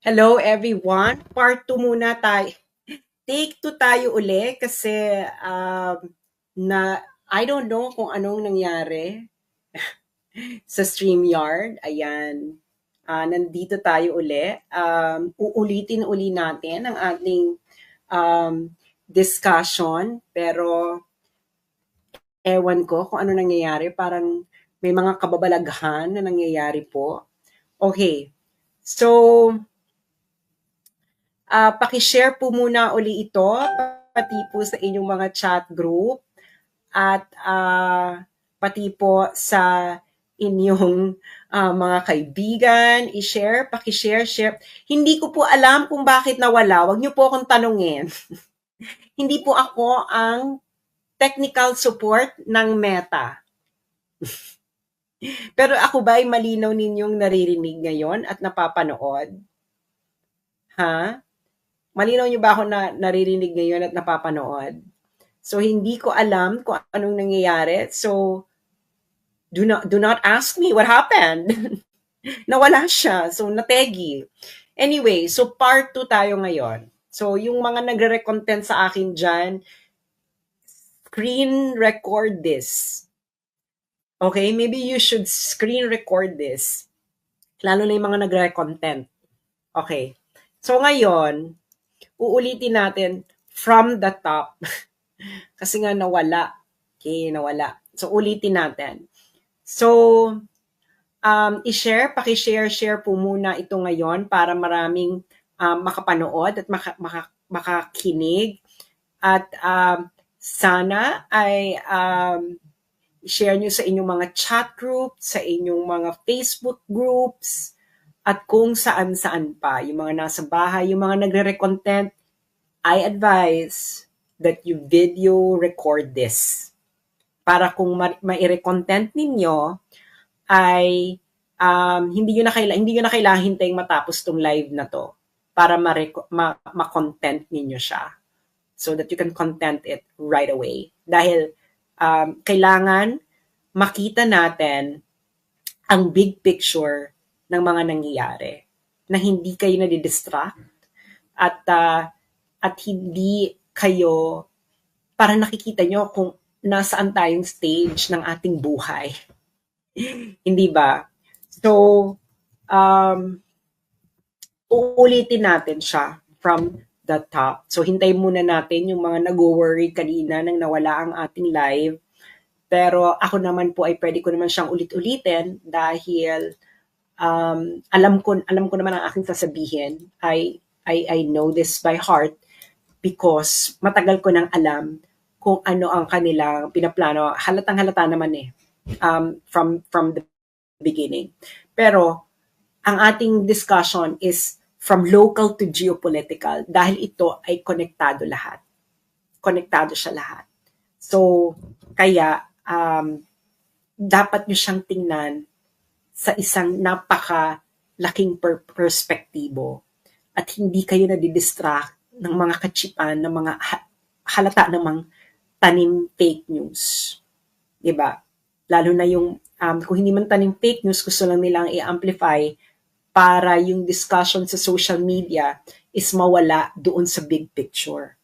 Hello everyone. Part 2 muna tayo. Take 2 tayo uli kasi na I don't know kung anong nangyari sa StreamYard. Ayan. Nandito tayo uli. Uulitin uli natin ang ating um, discussion pero ewan ko kung ano nangyayari. Parang may mga kababalaghan na nangyayari po. Okay. So, paki-share po muna uli ito, pati po sa inyong mga chat group at pati po sa inyong mga kaibigan, i-share, paki-share, share. Hindi ko po alam kung bakit nawala. Huwag niyo po akong tanungin. Hindi po ako ang technical support ng Meta. Pero ako ba ay malinaw ninyong naririnig ngayon at napapanood? Ha? Malinaw niyo ba ako na naririnig ngayon at napapanood? So hindi ko alam kung anong nangyayari. So do not ask me what happened. Nawala siya. So nategi. Anyway, so part 2 tayo ngayon. So yung mga nagre-content sa akin diyan, screen record this. Okay, maybe you should screen record this. Lalo na yung mga nagre-content. Okay. So ngayon, uulitin natin from the top. Kasi nga nawala. Okay, nawala. So ulitin natin. So, paki-share po muna ito ngayon para maraming makapanood at makakinig. At sana ay share nyo sa inyong mga chat groups, sa inyong mga Facebook groups, at kung saan-saan pa. Yung mga nasa bahay, yung mga nagre-content, I advise that you video record this. Para kung ma-content ninyo, ay hindi nyo na kailangan hintayin matapos tong live na to para ma-content ninyo siya. So that you can content it right away. Dahil kailangan makita natin ang big picture ng mga nangyayari. Na hindi kayo nadidistract at hindi kayo para nakikita nyo kung nasaan tayong stage ng ating buhay. Hindi ba? So, uulitin natin siya from the top. So, hintayin muna natin yung mga nag-worry kanina nang nawala ang ating live. Pero ako naman po ay pwede ko naman siyang ulit-ulitin dahil alam ko naman ang aking sasabihin. I know this by heart because matagal ko nang alam kung ano ang kanilang pinaplano. Halatang-halata naman from the beginning. Pero ang ating discussion is from local to geopolitical dahil ito ay konektado lahat. Konektado siya lahat. So, kaya dapat nyo siyang tingnan sa isang napakalaking perspektibo at hindi kayo nadidistract ng mga kachipan, ng mga halata namang tanim fake news. Diba? Lalo na yung, kung hindi man tanim fake news, gusto lang nilang i-amplify para yung discussion sa social media is mawala doon sa big picture.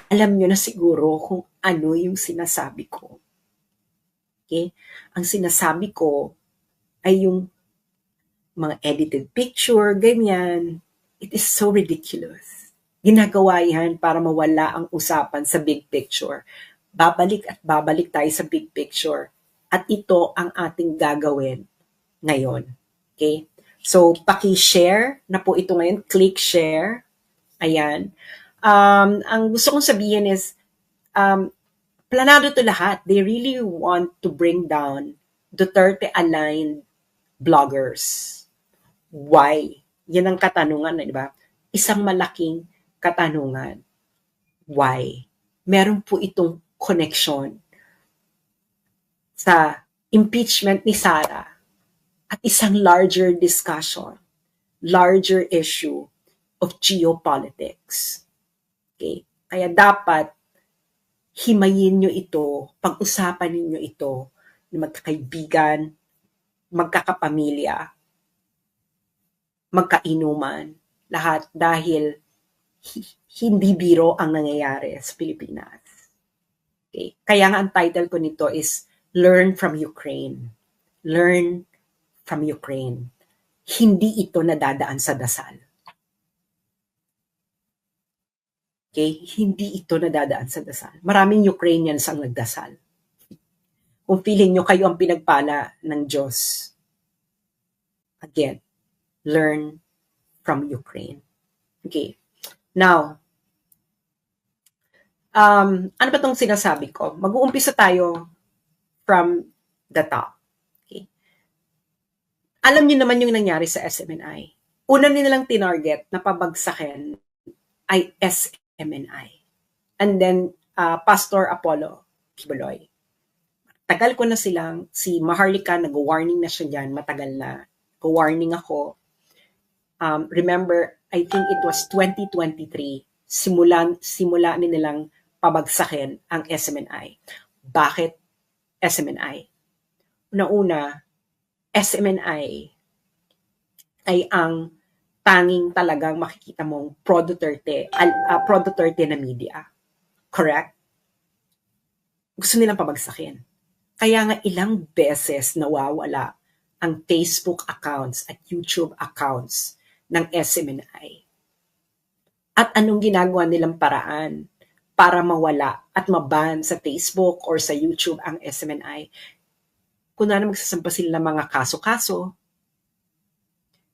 Alam nyo na siguro kung ano yung sinasabi ko. Okay? Ang sinasabi ko ay yung mga edited picture, ganyan. It is so ridiculous. Ginagawa yan para mawala ang usapan sa big picture. Babalik at babalik tayo sa big picture. At ito ang ating gagawin ngayon. Okay? So, paki-share na po ito ngayon. Click share. Ayan. Ang gusto kong sabihin is, planado to lahat. They really want to bring down Duterte-aligned bloggers. Why? Yan ang katanungan, di ba? Isang malaking katanungan. Why? Meron po itong connection sa impeachment ni Sara at isang larger discussion, larger issue of geopolitics. Okay? Kaya dapat himayin nyo ito, pag-usapan ninyo ito na magkakaibigan, magkakapamilya, magkainuman, lahat dahil hindi biro ang nangyayari sa Pilipinas. Okay? Kaya nga ang title ko nito is Learn from Ukraine. Learn from Ukraine. Hindi ito nadadaan sa dasal. Okay? Hindi ito nadadaan sa dasal. Maraming Ukrainians ang nagdasal. Kung feeling nyo kayo ang pinagpala ng Diyos. Again, learn from Ukraine. Okay. Now, ano ba itong sinasabi ko? Mag-uumpisa tayo from the top. Okay. Alam niyo naman yung nangyari sa SMNI. Una nilang tinarget na pabagsakin ay SMNI. And then, Pastor Apollo Kibuloy. Tagal ko na silang, si Maharlika, nag-warning na siya dyan, matagal na. Warning ako. Remember, I think it was 2023, simula nilang pabagsakin ang SMNI. Bakit SMNI? Una-una, SMNI ay ang tanging talagang makikita mong pro-Duterte na media. Correct? Gusto nilang pabagsakin. Kaya nga ilang beses nawawala ang Facebook accounts at YouTube accounts ng SMNI. At anong ginagawa nilang paraan para mawala at maban sa Facebook or sa YouTube ang SMNI? Kunwari magsasampa sila ng mga kaso-kaso,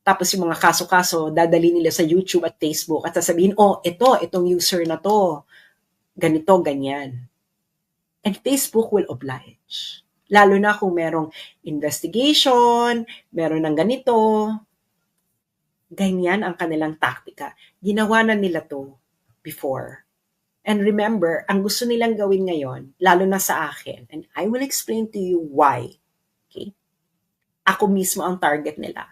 tapos yung mga kaso-kaso, dadali nila sa YouTube at Facebook at sasabihin, itong user na to, ganito, ganyan. And Facebook will oblige. Lalo na kung merong investigation, meron ng ganito. Ganyan ang kanilang taktika. Ginawa na nila to before. And remember, ang gusto nilang gawin ngayon, lalo na sa akin, and I will explain to you why. Okay? Ako mismo ang target nila.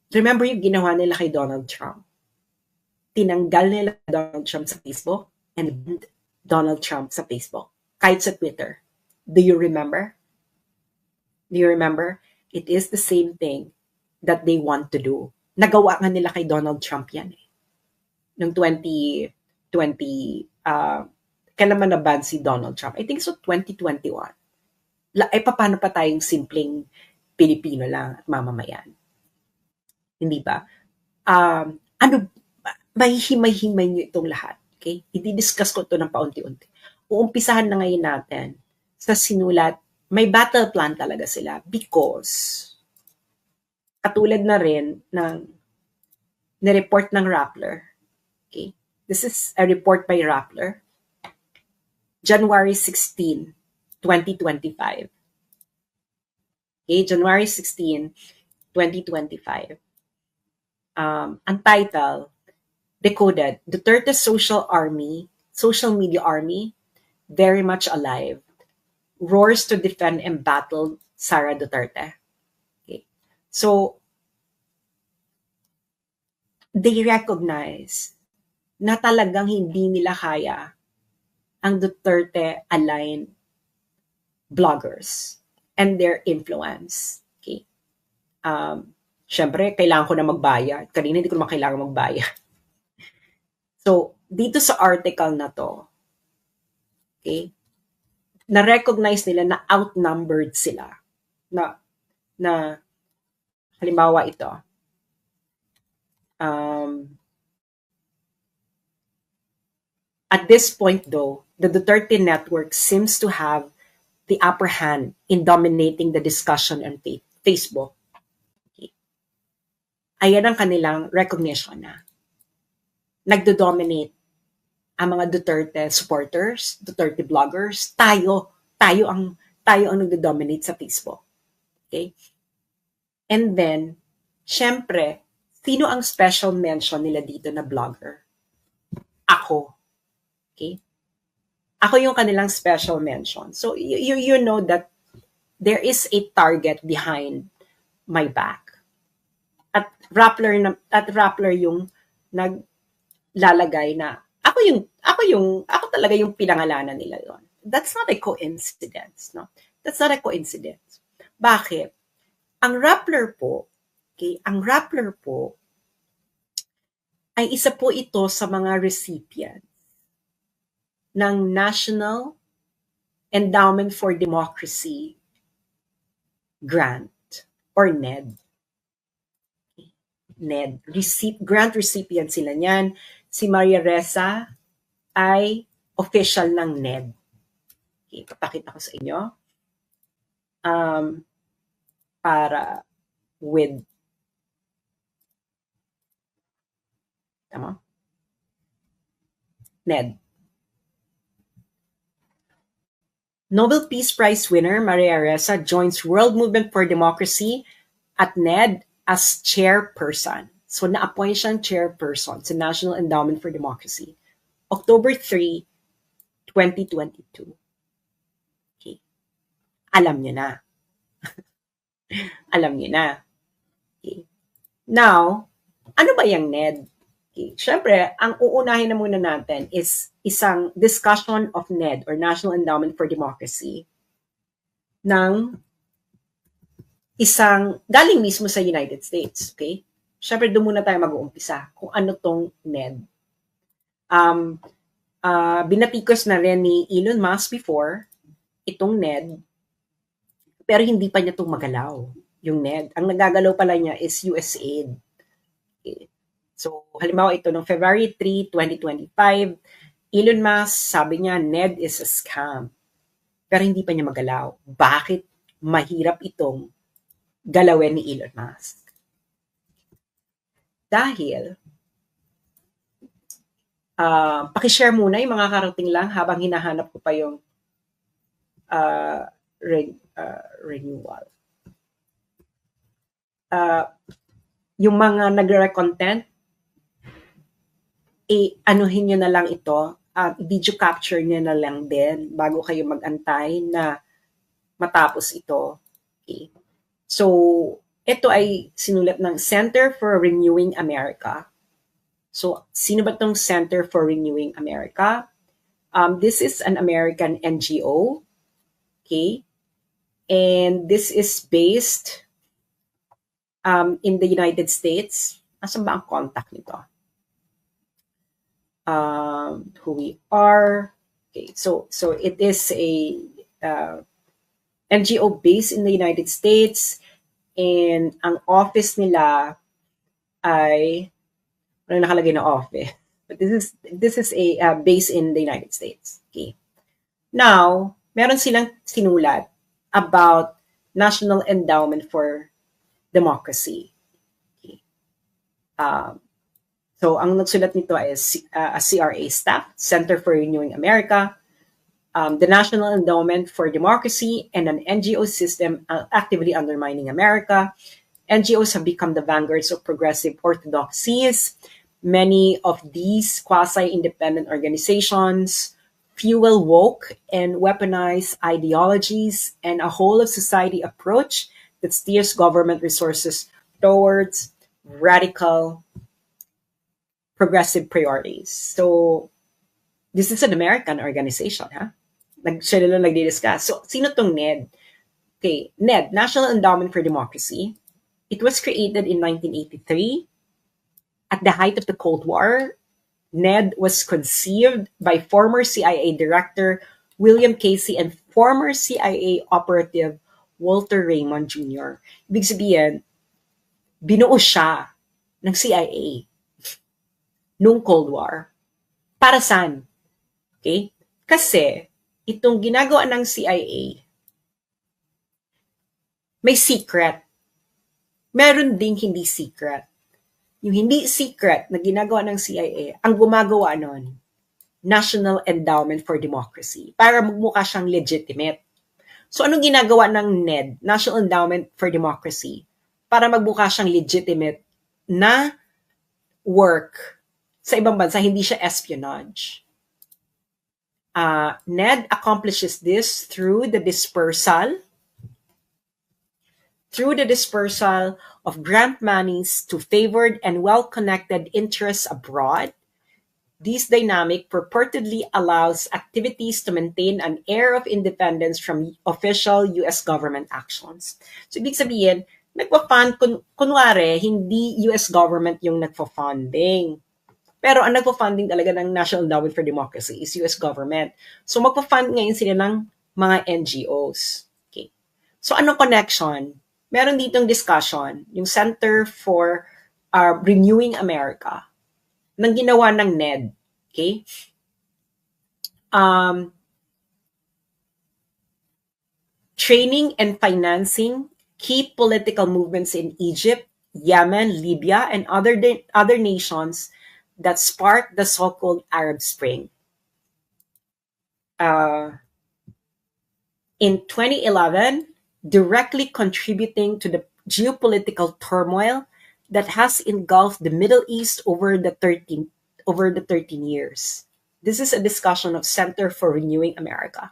Remember yung ginawa nila kay Donald Trump? Tinanggal nila Donald Trump sa Facebook and Donald Trump sa Facebook. Kahit sa Twitter. Do you remember? Do you remember? It is the same thing that they want to do. Nagawa nga nila kay Donald Trump yan eh. Noong 2020, kailan man na-ban si Donald Trump? I think so 2021. Paano pa tayong simpleng Pilipino lang at mamamayan? Hindi ba? May himay-himay nyo itong lahat. Okay? I-discuss ko ito ng paunti-unti. Uumpisahan na ngayon natin sa sinulat, may battle plan talaga sila because katulad na rin ng nireport ng Rappler. Okay? This is a report by Rappler. January 16, 2025. Okay? January 16, 2025. Ang title, Decoded, Duterte's social media army, very much alive, roars to defend and battle Sara Duterte. Okay. So, they recognize na talagang hindi nila kaya ang Duterte-aligned bloggers and their influence. Okay. Siyempre, kailangan ko na magbayad. Kanina hindi ko naman kailangan magbayad. So, dito sa article na to, okay, na-recognize nila na outnumbered sila. Na halimbawa ito, at this point though, the Duterte network seems to have the upper hand in dominating the discussion on Facebook. Okay. Ayan ang kanilang recognition na nagdo-dominate ang mga Duterte supporters, Duterte bloggers, tayo ang nagdo-dominate sa Facebook. Okay? And then, syempre, sino ang special mention nila dito na blogger? Ako. Okay? Ako yung kanilang special mention. So, you know that there is a target behind my back. At Rappler yung naglalagay na ako talaga yung pinangalanan nila yon. That's not a coincidence, no? That's not a coincidence. Bakit? Ang Rappler po Okay? Ang Rappler po ay isa po ito sa mga recipient ng National Endowment for Democracy grant or NED. NED. Grant recipient sila niyan. Si Maria Ressa ay official ng NED. Okay, papakita ko sa inyo. Para with tama? NED. Nobel Peace Prize winner Maria Ressa joins World Movement for Democracy at NED as chairperson. So na-appoint siyang chairperson sa National Endowment for Democracy. October 3, 2022. Okay. Alam niyo na. Alam niyo na. Okay. Now, ano ba yung NED? Okay. Siyempre, ang uunahin na muna natin is isang discussion of NED or National Endowment for Democracy ng isang galing mismo sa United States. Okay? Siyempre, doon muna tayo mag-uumpisa kung ano tong NED. Binatikos na rin ni Elon Musk before itong NED, pero hindi pa niya itong magalaw, yung NED. Ang nagagalaw pala niya is USAID. Okay. So, halimbawa ito, noong February 3, 2025, Elon Musk, sabi niya, NED is a scam. Pero hindi pa niya magalaw. Bakit mahirap itong galawin ni Elon Musk? Dahil, pakishare muna yung mga karating lang habang hinahanap ko pa yung renewal. Yung mga nagre-content, anuhin nyo na lang ito, video capture nyo na lang din bago kayo mag-antay na matapos ito. Okay. So, ito ay sinulat ng Center for Renewing America. So, sino ba itong Center for Renewing America? This is an American NGO. Okay? And this is based in the United States. Asan ba ang contact nito? Who we are. Okay, so it is a NGO based in the United States, and ang office nila ay ano nakalagay na office, but this is a base in the United States. Okay. Now, meron silang sinulat about National Endowment for Democracy. Okay. So, ang nagsulat nito is a CRA staff, Center for Renewing America, the National Endowment for Democracy, and an NGO system actively undermining America. NGOs have become the vanguards of progressive orthodoxies. Many of these quasi-independent organizations fuel woke and weaponized ideologies and a whole-of-society approach that steers government resources towards radical progressive priorities. So, this is an American organization, ha? Sila lang nagdi-discuss. So, sino tong NED? Okay, NED, National Endowment for Democracy. It was created in 1983. At the height of the Cold War, NED was conceived by former CIA Director William Casey and former CIA operative Walter Raymond Jr. Ibig sabihin, binuo siya ng CIA noong Cold War. Para saan? Okay? Kasi, itong ginagawa ng CIA, may secret. Meron ding hindi secret. Yung hindi secret na ginagawa ng CIA, ang gumagawa nun, National Endowment for Democracy, para magmukha siyang legitimate. So, anong ginagawa ng NED, National Endowment for Democracy, para magmukha siyang legitimate na work sa ibang bansa, hindi siya espionage. NED accomplishes this through the dispersal of grant monies to favored and well-connected interests abroad. This dynamic purportedly allows activities to maintain an air of independence from official U.S. government actions. So, ibig sabihin, Nagpa-fund, kunwari, hindi US government yung nagpa-funding. Pero ang nagpa-funding talaga ng National Endowment for Democracy is US government. So magpa-fund ngayon sila ng mga NGOs. Okay. So anong connection? Meron ditong discussion, yung Center for Renewing America, nang ginawa ng NED. Okay? Um, training and financing key political movements in Egypt, Yemen, Libya, and other nations that sparked the so-called Arab Spring. Uh, in 2011, directly contributing to the geopolitical turmoil that has engulfed the Middle East over the 13 years. This is a discussion of Center for Renewing America.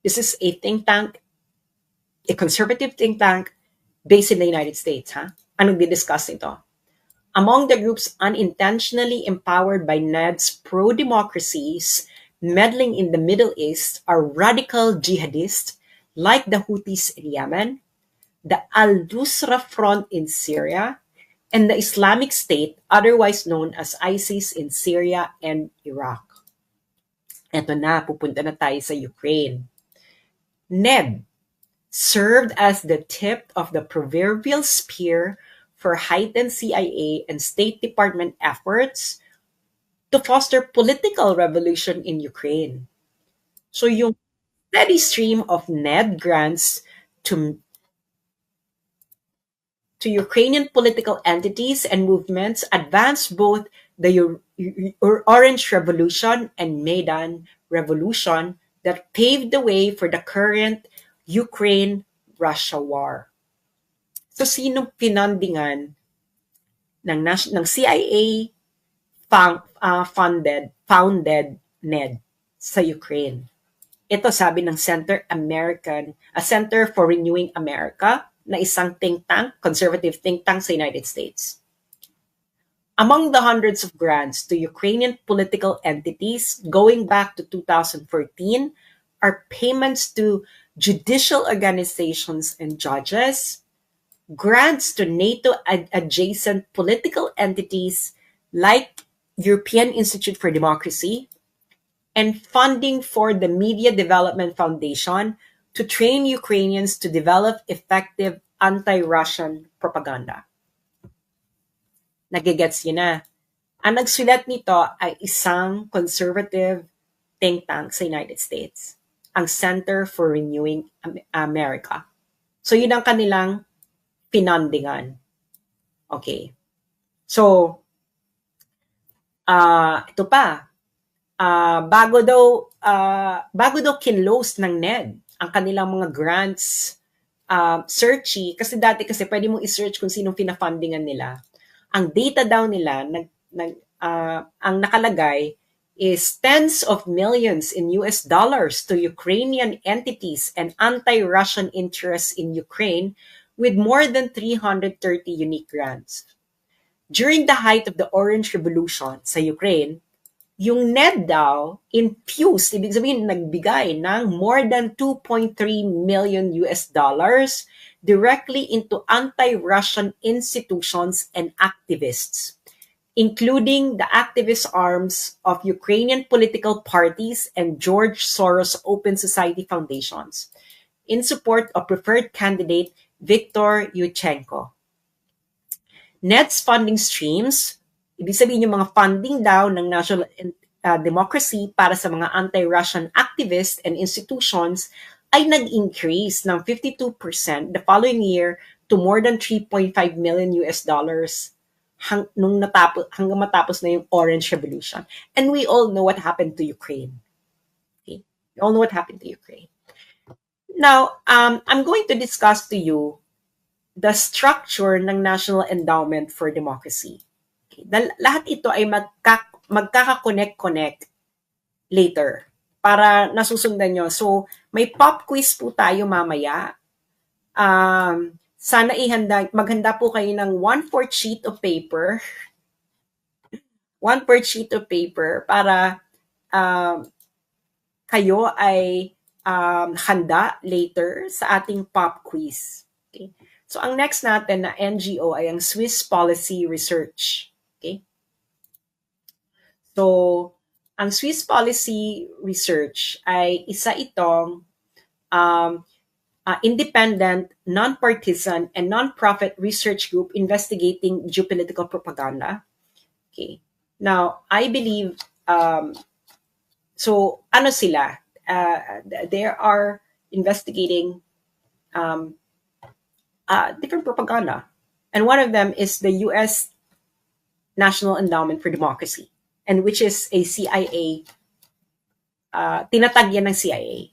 This is a think tank, a conservative think tank based in the United States. Anong di-discuss ito? Among the groups unintentionally empowered by NED's pro-democracies meddling in the Middle East are radical jihadists like the Houthis in Yemen, the Al-Nusra Front in Syria, and the Islamic State, otherwise known as ISIS in Syria and Iraq. Eto na, pupunta na tayo sa Ukraine. NED served as the tip of the proverbial spear for heightened CIA and State Department efforts to foster political revolution in Ukraine. So yung steady stream of NED grants to Ukrainian political entities and movements advanced both the Orange Revolution and Maidan Revolution that paved the way for the current Ukraine-Russia war. So sinong pinandingan ng CIA founded NED sa Ukraine? Ito sabi ng Center for Renewing America, na isang think tank, conservative think tank sa United States. Among the hundreds of grants to Ukrainian political entities going back to 2014 are payments to judicial organizations and judges, grants to NATO-adjacent political entities like European Institute for Democracy, and funding for the Media Development Foundation to train Ukrainians to develop effective anti-Russian propaganda. Nagigets yun na. Ang nagsulat nito ay isang conservative think tank sa United States, ang Center for Renewing America. So yun ang kanilang pinandingan. Okay. So, ito pa, bago daw kinlose ng NED ang kanilang mga grants searchy, kasi dati pwede mong i-search kung sinong pinafundingan nila. Ang data daw nila, ang nakalagay is tens of millions in US dollars to Ukrainian entities and anti-Russian interests in Ukraine with more than 330 unique grants. During the height of the Orange Revolution sa Ukraine, yung NED daw infused, ibig sabihin nagbigay ng more than 2.3 million US dollars directly into anti-Russian institutions and activists, including the activist arms of Ukrainian political parties and George Soros Open Society foundations, in support of preferred candidate Viktor Yushchenko. NED's funding streams, ibig sabihin yung mga funding daw ng national democracy para sa mga anti-Russian activists and institutions ay nag-increase ng 52% the following year to more than 3.5 million US dollars hanggang matapos na yung Orange Revolution. And we all know what happened to Ukraine. Okay? We all know what happened to Ukraine. Now, I'm going to discuss to you the structure ng National Endowment for Democracy. Okay. Lahat ito ay magkaka-connect later para nasusundan nyo. So, may pop quiz po tayo mamaya. Sana maghanda po kayo ng 1/4 sheet of paper. 1/4 sheet of paper para kayo ay handa later sa ating pop quiz. Okay. So, ang next natin na NGO ay ang Swiss Policy Research. Okay? So, ang Swiss Policy Research ay isa itong um, independent, non-partisan, and non-profit research group investigating geopolitical propaganda. Okay. Now, I believe, so ano sila? They are investigating different propaganda. And one of them is the U.S. National Endowment for Democracy, and which is a CIA, tinatag yan ng CIA.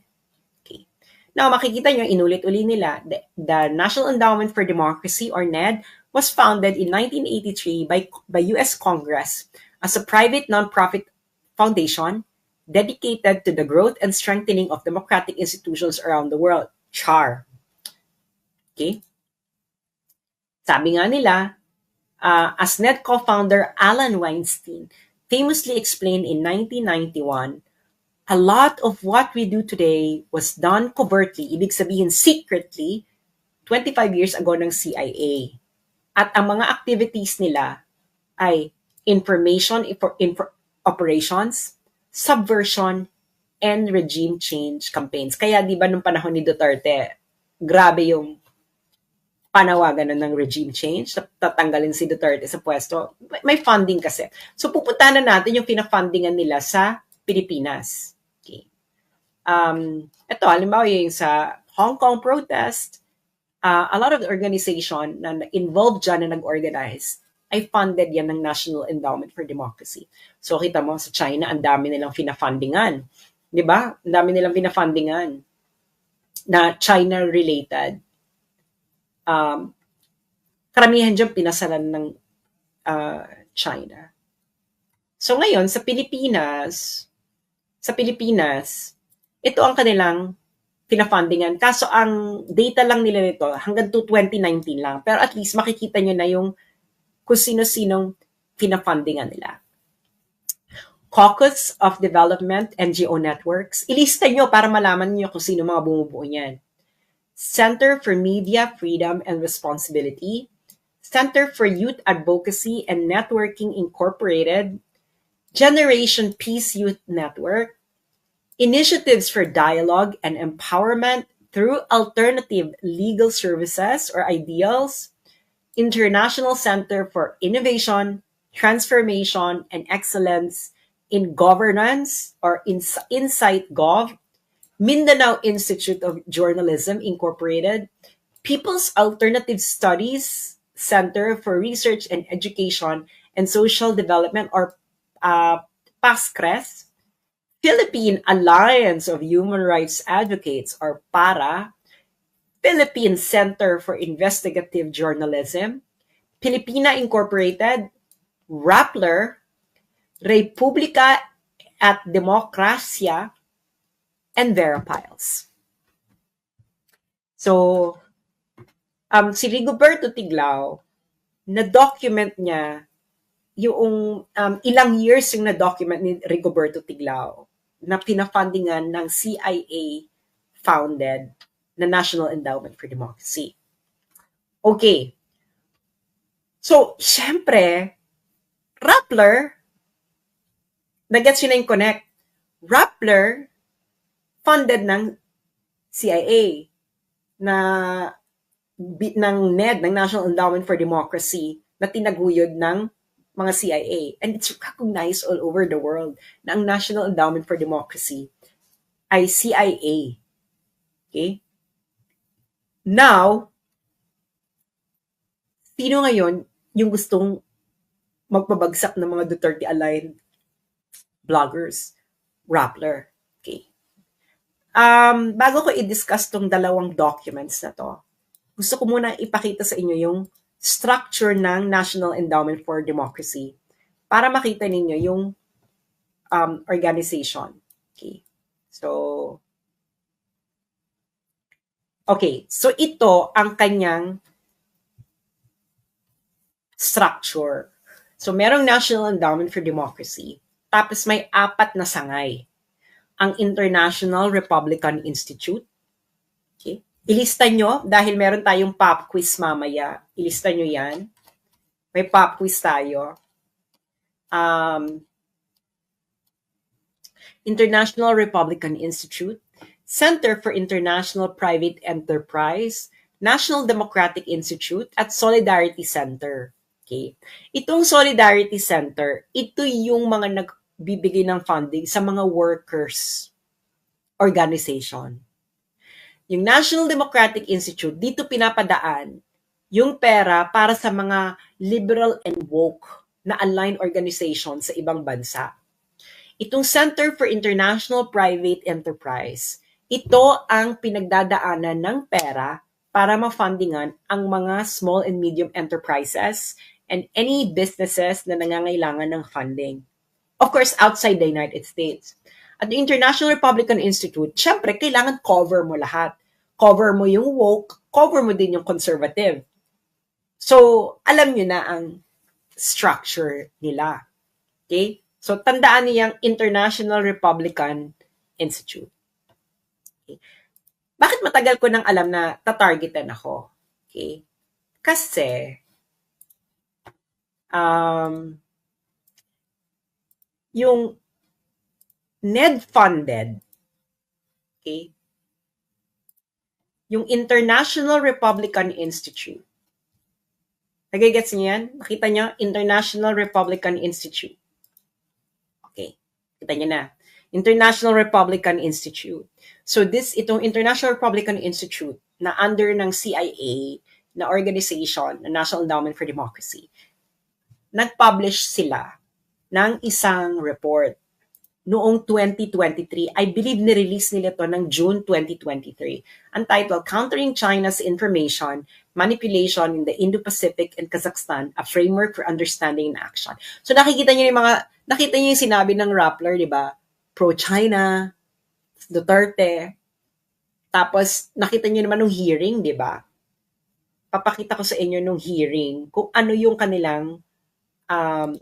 Okay. Now, makikita nyo, inulit-uli nila, the National Endowment for Democracy, or NED, was founded in 1983 by U.S. Congress as a private nonprofit foundation dedicated to the growth and strengthening of democratic institutions around the world. CHAR. Okay? Sabi nga nila, as NED co-founder Alan Weinstein famously explained in 1991, a lot of what we do today was done covertly, ibig sabihin secretly, 25 years ago ng CIA. At ang mga activities nila ay information operations, subversion, and regime change campaigns. Kaya di ba nung panahon ni Duterte, grabe yung panawagan ng regime change, tatanggalin si Duterte sa pwesto. May funding kasi. So pupuntahan na natin yung pinafundingan nila sa Pilipinas. Okay. Ito, halimbawa yung sa Hong Kong protest, a lot of the organization na involved dyan na nag-organize ay funded yan ng National Endowment for Democracy. So kita mo sa China, ang dami nilang pinafundingan. Di ba? Ang dami nilang pinafundingan na China-related. Karamihan dyan pinasalan ng China. So ngayon, sa Pilipinas, ito ang kanilang pinafundingan. Kaso ang data lang nila nito hanggang to 2019 lang. Pero at least makikita nyo na yung kung sino-sinong pinafundingan nila. Caucus of Development NGO Networks. Ilista nyo para malaman nyo kung sino mga bumubuo niyan. Center for Media Freedom and Responsibility, Center for Youth Advocacy and Networking Incorporated, Generation Peace Youth Network, Initiatives for Dialogue and Empowerment through Alternative Legal Services or IDEALS, International Center for Innovation, Transformation, and Excellence in Governance or Insight Gov, Mindanao Institute of Journalism Incorporated, People's Alternative Studies Center for Research and Education and Social Development or PASCRES, Philippine Alliance of Human Rights Advocates or PARA, Philippine Center for Investigative Journalism, Pilipina Incorporated, Rappler, Republika at Demokrasya, and Veripiles. So, si Rigoberto Tiglao, na-document niya yung ilang years yung na-document ni Rigoberto Tiglao na pinafundingan ng CIA-founded na National Endowment for Democracy. Okay. So, syempre, Rappler, nag-gets yun na yung connect. Rappler, funded ng CIA na ng NED, ng National Endowment for Democracy, na tinaguyod ng mga CIA. And it's recognized all over the world na ang National Endowment for Democracy ay CIA. Okay? Now, sino ngayon yung gustong magpabagsak ng mga Duterte-aligned bloggers? Rappler. Okay. Bago ko i-discuss tong dalawang documents na to, gusto ko muna ipakita sa inyo yung structure ng National Endowment for Democracy para makita ninyo yung organization. Okay. So ito ang kanyang structure. So merong National Endowment for Democracy, tapos may 4 na sangay. Ang International Republican Institute, okay? Ilista nyo, dahil meron tayong pop quiz mamaya. Ilista nyo yan. May pop quiz tayo. International Republican Institute, Center for International Private Enterprise, National Democratic Institute, at Solidarity Center. Okay? Itong Solidarity Center, ito yung mga nagbibigay ng funding sa mga workers organization. Yung National Democratic Institute, dito pinapadaan yung pera para sa mga liberal and woke na aligned organization sa ibang bansa. Itong Center for International Private Enterprise, ito ang pinagdadaanan ng pera para ma-fundingan ang mga small and medium enterprises and any businesses na nangangailangan ng funding. Of course, outside the United States. At the International Republican Institute, syempre, kailangan cover mo lahat. Cover mo yung woke, cover mo din yung conservative. So, alam nyo na ang structure nila. Okay? So, tandaan niyang International Republican Institute. Okay. Bakit matagal ko nang alam na tatargetan ako? Okay. Kasi, yung NED-funded, okay, yung International Republican Institute. Nagigets niyo yan? Nakita niyo? International Republican Institute. Okay. Kita niyo na. International Republican Institute. So itong International Republican Institute na under ng CIA na organization, na National Endowment for Democracy, nag-publish sila ng isang report noong 2023. I believe ni-release nila to ng June 2023. Ang title, Countering China's Information Manipulation in the Indo-Pacific and Kazakhstan, a Framework for Understanding and Action. So nakita niyo yung sinabi ng Rappler, di ba? Pro-China, Duterte. Tapos nakita niyo naman nung hearing, di ba? Papakita ko sa inyo nung hearing kung ano yung kanilang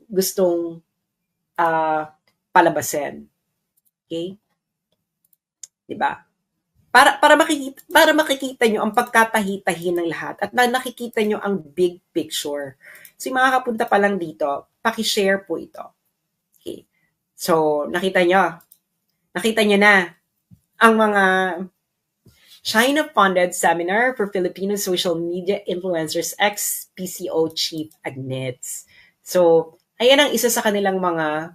gustong palabasin. Okay? 'Di ba? Para makikita nyo ang pagkatahi-tahi ng lahat at nakikita nyo ang big picture. So, yung mga kapunta pa lang dito, paki-share po ito. Okay. So, nakita nyo na ang mga China-funded seminar for Filipino social media influencers ex-PCO chief admits. So, ayan ang isa sa kanilang mga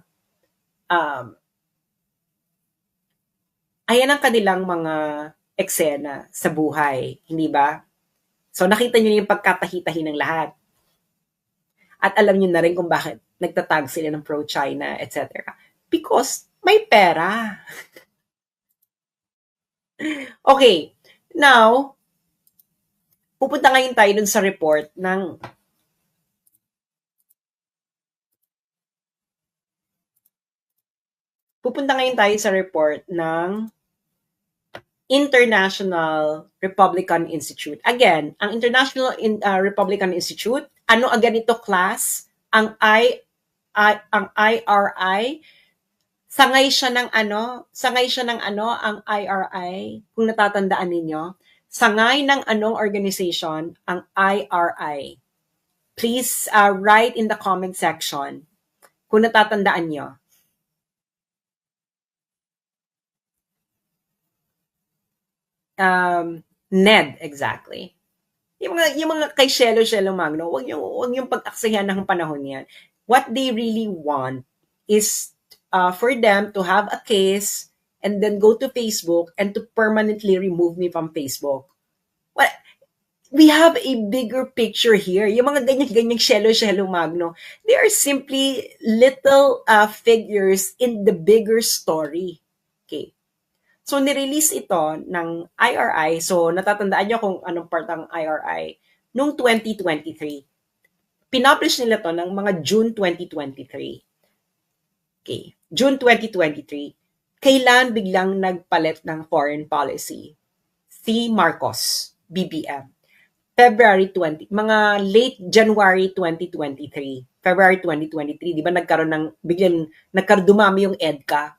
ayan ang kanilang mga eksena sa buhay, hindi ba? So, nakita nyo yung pagkatahi-tahi ng lahat. At alam nyo na rin kung bakit nagtatag sila ng pro-China, etc. Because may pera. Okay. Now, pupunta ngayon tayo dun sa report ng International Republican Institute. Again, ang International Republican Institute, ano ang ganito class? Ang IRI, sangay siya ng ang IRI, kung natatandaan ninyo. Sangay ng anong organization ang IRI? Please write in the comment section kung natatandaan nyo. NED, exactly. Yung mga kay Shelo Magno, wag yung pag-aksaya ng panahon yan. What they really want is for them to have a case and then go to Facebook and to permanently remove me from Facebook. Well, we have a bigger picture here. Yung mga ganyan Shelo Magno, they are simply little figures in the bigger story. Okay. So, nirelease ito ng IRI. So, natatandaan nyo kung anong part ng IRI. Noong 2023. Pinublish nila to ng mga June 2023. Okay. June 2023. Kailan biglang nagpalit ng foreign policy? Si Marcos, BBM. February 20, mga late January 2023. February 2023. Di ba biglang dumami yung EDCA?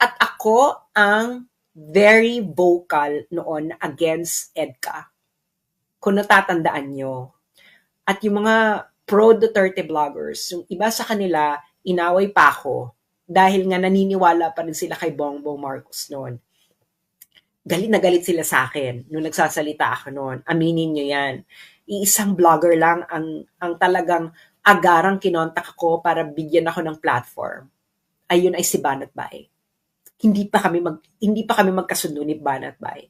At ako ang very vocal noon against EDCA. Kung natatandaan nyo. At yung mga pro-Duterte vloggers, yung iba sa kanila, inaway pa ako dahil nga naniniwala pa rin sila kay Bongbong Marcos noon. Galit na galit sila sa akin nung nagsasalita ako noon. Aminin nyo yan. Iisang vlogger lang ang talagang agarang kinontak ako para bigyan ako ng platform. Ayun ay si Banat Bay. Hindi pa kami magkasundo ni Banat Bay.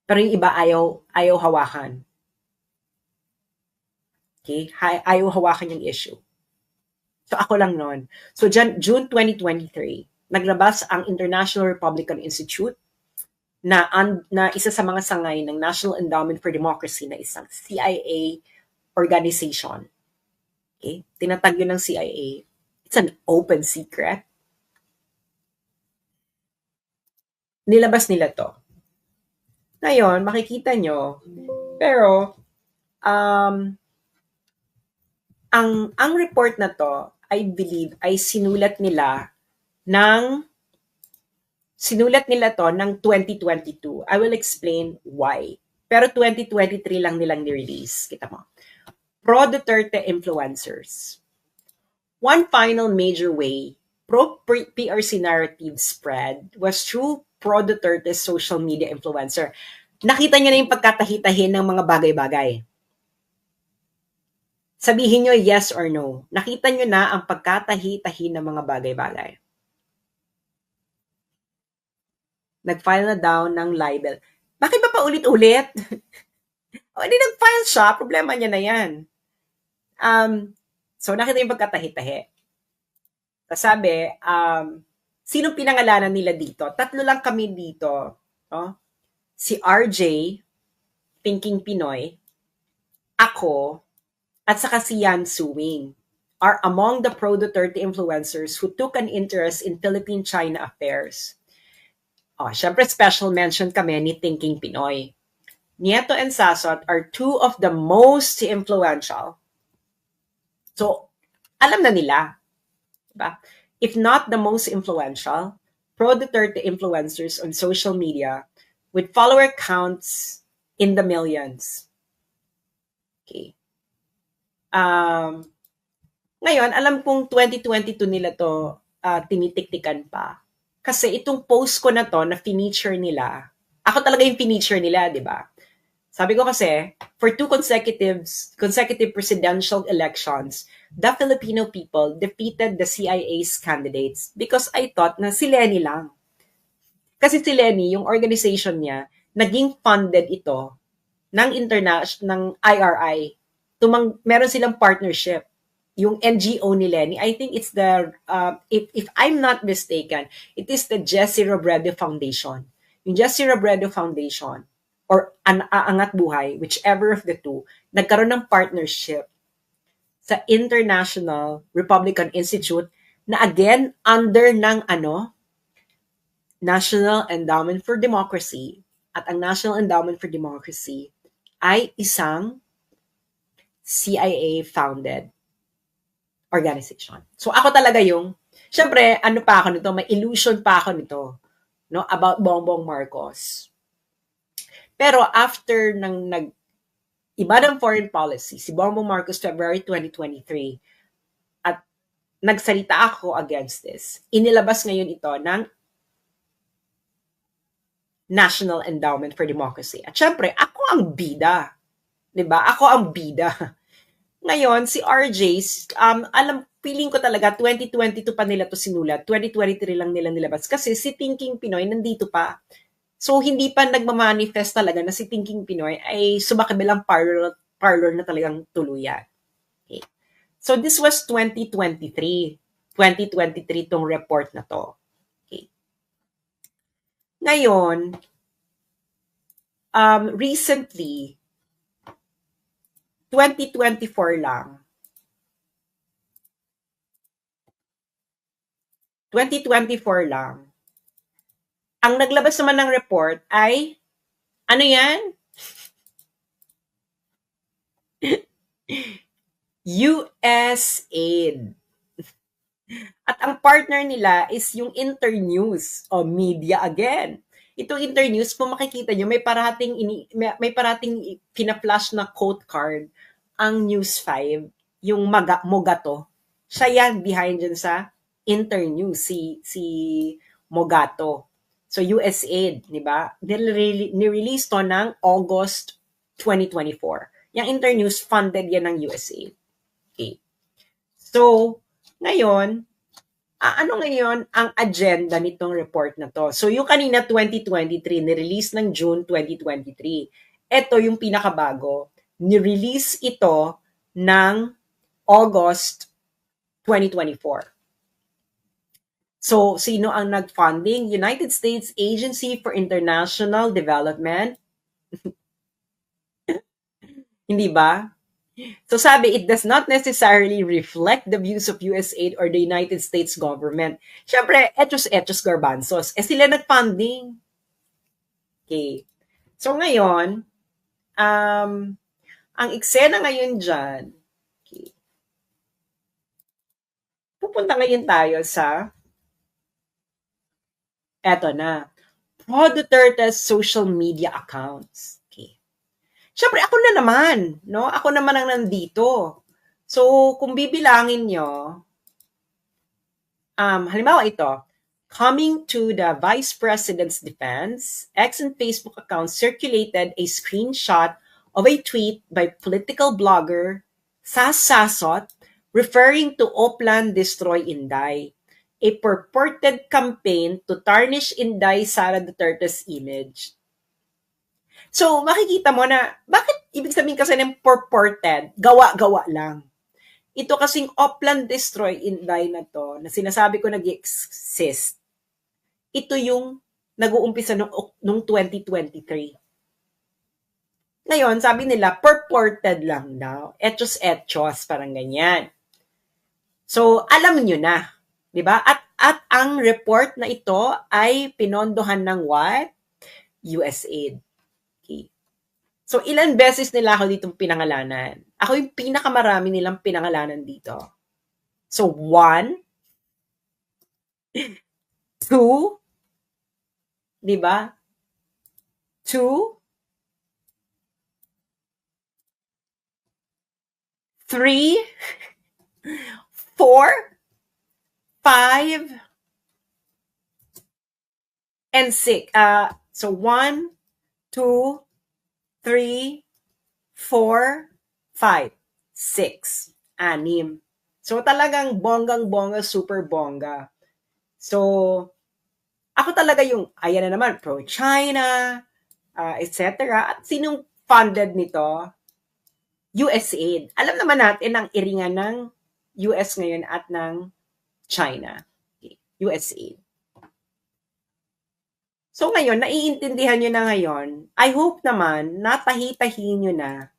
Pero yung iba ayaw hawakan. Okay? Ayaw hawakan yung issue. So ako lang noon. So June 2023, naglabas ang International Republican Institute na isa sa mga sangay ng National Endowment for Democracy na isang CIA organization. Okay? Tinatag yun ng CIA. It's an open secret. Nilabas nila to. Ngayon, makikita nyo, pero ang report na to, I believe, ay sinulat nila to ng 2022. I will explain why. Pero 2023 lang nilang ni-release. Kita mo. Pro-Duterte influencers. One final major way pro-PRC narrative spread was through pro-Duterte social media influencer. Nakita niyo na yung pagkatahi-tahi ng mga bagay-bagay. Sabihin nyo yes or no. Nakita nyo na ang pagkatahi-tahi ng mga bagay-bagay. Nag-file na daw ng libel. Bakit ba paulit-ulit? O, hindi nag-file siya. Problema niya na yan. So, nakita yung pagkatahi-tahi. Sabi, sinong pinangalanan nila dito? Tatlo lang kami dito. Oh? Si RJ, Thinking Pinoy, ako, at saka si Yan Suwing are among the pro-Duterte influencers who took an interest in Philippine-China affairs. Syempre special mention kami ni Thinking Pinoy. Nieto and Sasot are two of the most influential. So, alam na nila. Diba? If not the most influential, pro-Duterte influencers on social media with follower counts in the millions. Okay. Ngayon, alam kong 2022 nila to tinitiktikan pa. Kasi itong post ko na to, na feature nila, ako talaga yung feature nila, di ba? Sabi ko kasi, for two consecutive presidential elections, the Filipino people defeated the CIA's candidates because I thought na si Lenny lang. Kasi si Lenny, yung organization niya, naging funded ito ng IRI. Meron silang partnership. Yung NGO ni Lenny, I think it's the, if I'm not mistaken, it is the Jesse Robredo Foundation. Yung Jesse Robredo Foundation, or Angat Buhay, whichever of the two, nagkaroon ng partnership sa International Republican Institute na again, under ng National Endowment for Democracy. At ang National Endowment for Democracy ay isang CIA-founded organization. So ako talaga yung, syempre, pa ako nito, may illusion pa ako nito, no, about Bongbong Marcos. Pero after iba ng foreign policy, si Bongbong Marcos February 2023, at nagsalita ako against this, inilabas ngayon ito ng National Endowment for Democracy. At syempre, ako ang bida. Diba? Ako ang bida. Ngayon, si RJ's, feeling ko talaga, 2022 pa nila to sinulat, 2023 lang nila nilabas. Kasi si Thinking Pinoy nandito pa. So, hindi pa nagmamanifest talaga na si Thinking Pinoy ay sumakibilang parlor na talagang tuluyan. Okay. So, this was 2023. 2023 tong report na to. Okay. Ngayon, recently, 2024 lang. 2024 lang. Ang naglabas naman ng report ay, ano yan? USAID. At ang partner nila is yung Internews o media again. Itong Internews, kung makikita nyo, may parating pina-flash na quote card ang News 5, yung Mogato. Siya yan behind dyan sa Internews, si Mogato. So, USAID, di ba? Nirelease to ng August 2024. Yung Internews, funded yan ng USAID. Okay. So, ngayon, ano ngayon ang agenda nitong report na to? So, yung kanina 2023, nirelease ng June 2023. Ito yung pinakabago. Nirelease ito ng August 2024. So, sino ang nag-funding? United States Agency for International Development. Hindi ba? So sabi, it does not necessarily reflect the views of USAID or the United States government. Siyempre, etos garbanzos. Sila nag-funding. Okay. So ngayon, ang eksena ngayon dyan, okay, pupunta ngayon tayo sa, eto na, Pro Duterte's social media accounts. Siyempre, ako na naman, no? Ako naman ang nandito. So, kung bibilangin nyo, halimbawa ito, coming to the Vice President's defense, X and Facebook accounts circulated a screenshot of a tweet by political blogger Sas Sasot referring to Oplan Destroy Inday, a purported campaign to tarnish Inday Sara Duterte's image. So, makikita mo na, bakit ibig sabihin kasi ng purported, gawa-gawa lang. Ito kasing Oplan Destroy Inday na to, na sinasabi ko nag-exist, ito yung nag-uumpisa nung 2023. Ngayon, sabi nila, purported lang daw. Etos, parang ganyan. So, alam nyo na. Diba? At ang report na ito ay pinondohan ng what? USAID. Okay. So, ilan beses nila ako ditong pinangalanan? Ako yung pinakamarami nilang pinangalanan dito. So, 1, 2, di ba? 2, 3, 4, 5, and 6. So, 1, 2, 3, 4, 5, 6. 6. So, talagang bonggang-bongga, super bongga. So, ako talaga yung, ayan na naman, pro-China, etc. At sinong funded nito? USAID. Alam naman natin ang iringan ng US ngayon at ng China. USAID. So ngayon, naiintindihan nyo na ngayon, I hope naman, natahi-tahi nyo na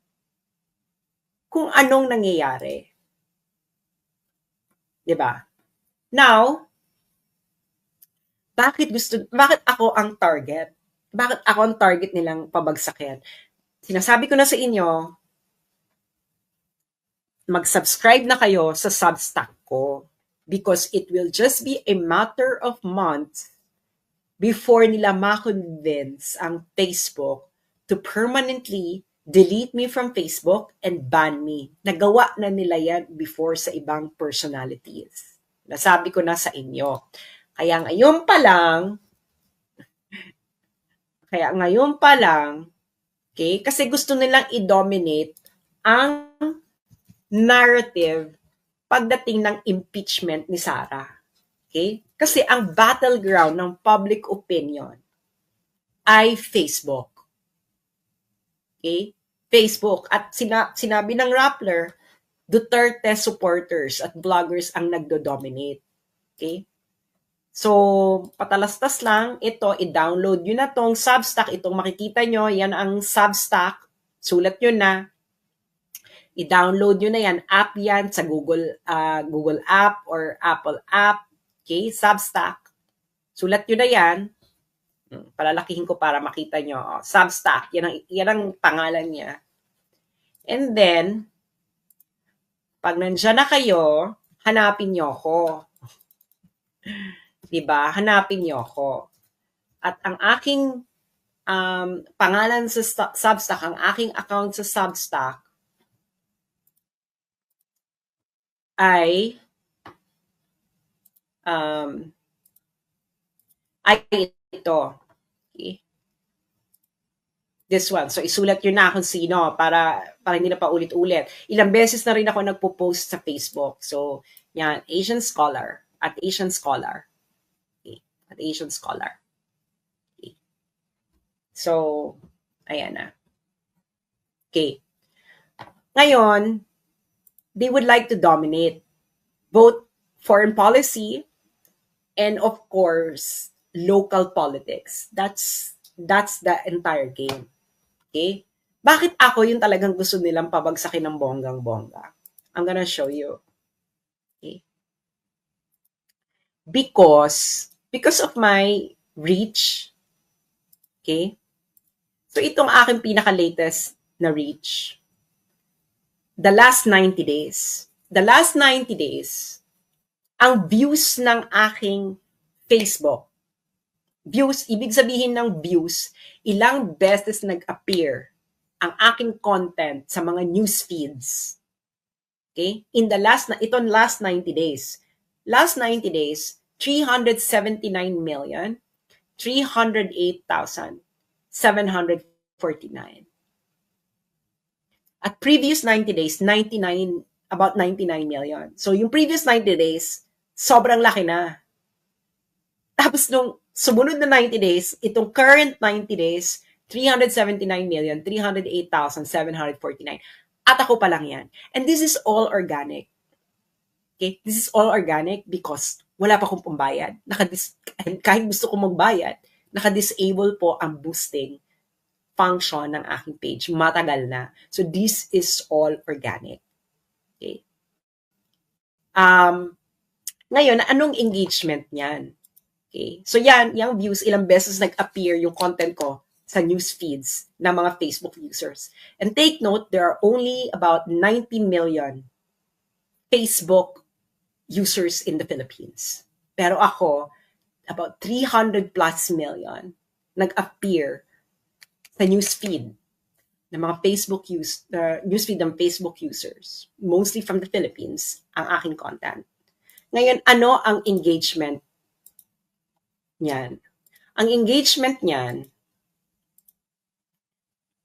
kung anong nangyayari. Diba? Now, bakit ako ang target? Bakit ako ang target nilang pabagsakin? Sinasabi ko na sa inyo, mag-subscribe na kayo sa Substack ko because it will just be a matter of months before nila ma-convince ang Facebook to permanently delete me from Facebook and ban me. Nagawa na nila yan before sa ibang personalities. Nasabi ko na sa inyo. Kaya ngayon pa lang, okay, kasi gusto nilang i-dominate ang narrative pagdating ng impeachment ni Sara. Okay? Kasi ang battleground ng public opinion ay Facebook. Okay? Facebook. At sinabi ng Rappler, Duterte supporters at bloggers ang nagdo-dominate. Okay? So, patalastas lang, ito, i-download nyo na tong Substack. Itong makikita nyo, yan ang Substack. Sulat nyo na. I-download nyo na yan. App yan sa Google app or Apple app. Okay, Substack. Sulat nyo na yan. Palalakihin ko para makita nyo. Substack, yan ang pangalan niya. And then, pag nandiyan na kayo, hanapin nyo ako. Diba? Hanapin niyo ako. At ang aking pangalan sa Substack, ang aking account sa Substack ay ay ito. Okay. This one. So, isulat yun na kung sino para hindi na pa ulit-ulit. Ilang beses na rin ako nagpo-post sa Facebook. So, yan, Asian Scholar. At Asian Scholar. Okay. At Asian Scholar. Okay. So, ayan na. Okay. Ngayon, they would like to dominate both foreign policy and, of course, local politics. That's the entire game. Okay? Bakit ako yung talagang gusto nilang pabagsakin ng bonggang-bongga? I'm gonna show you. Okay? Because of my reach. Okay? So, itong aking pinaka-latest na reach. The last 90 days. The last 90 days, ang views ng aking Facebook. Views, ibig sabihin ng views, ilang beses nag-appear ang aking content sa mga news feeds. Okay? last 90 days. Last 90 days, 379,308,749. At previous 90 days, about 99 million. So yung previous 90 days, sobrang laki na. Tapos nung sumunod na 90 days, itong current 90 days, 379,308,749. At ako pa lang yan. And this is all organic. Okay? This is all organic because wala pa akong pambayad. Kahit gusto kong magbayad, naka-disable po ang boosting function ng aking page. Matagal na. So this is all organic. Okay? Ngayon, anong engagement niyan? Okay. So yan, yung views, ilang beses nag-appear yung content ko sa news feeds ng mga Facebook users. And take note, there are only about 90 million Facebook users in the Philippines. Pero ako, about 300 plus million nag-appear sa news feed ng mga newsfeed ng Facebook users, mostly from the Philippines, ang aking content. Ngayon, ano ang engagement niyan? Ang engagement niyan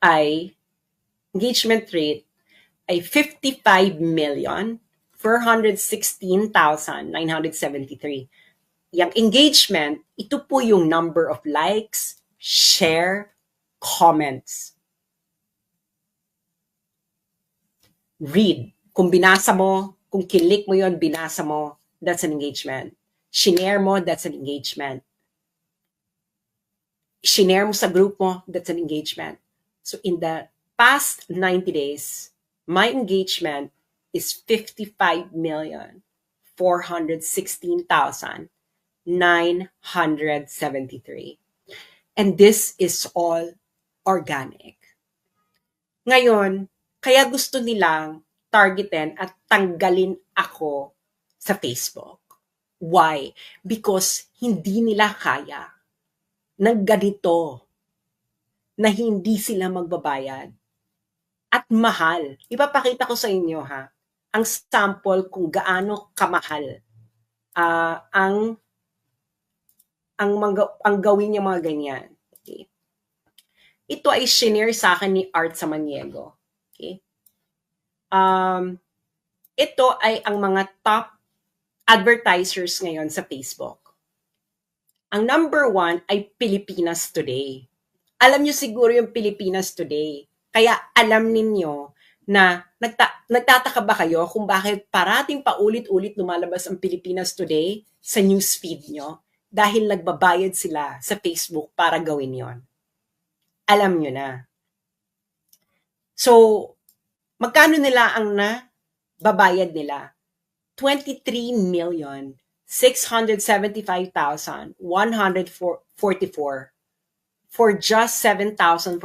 ay, engagement rate ay 55,416,973. Yung engagement, ito po yung number of likes, share, comments. Read. Kung binasa mo, kung kilik mo yon, binasa mo, that's an engagement. Shinare mo, that's an engagement. Shinare mo sa group mo, that's an engagement. So in the past 90 days, my engagement is 55,416,973. And this is all organic. Ngayon, kaya gusto nilang targetin at tanggalin ako sa Facebook. Why? Because hindi nila kaya ng ganito na hindi sila magbabayad. At mahal. Ipapakita ko sa inyo ang sample kung gaano kamahal ang gawin niya mga ganyan. Okay. Ito ay shinare sa akin ni Art Samaniego. Okay. Ito ay ang mga top advertisers ngayon sa Facebook. Ang number 1 ay Pilipinas Today. Alam niyo siguro yung Pilipinas Today. Kaya alam ninyo na nagtataka ba kayo kung bakit parating paulit-ulit lumalabas ang Pilipinas Today sa newsfeed nyo? Dahil nagbabayad sila sa Facebook para gawin yon. Alam nyo na. So, magkano nila ang nababayad nila? 23,675,144 for just 7,406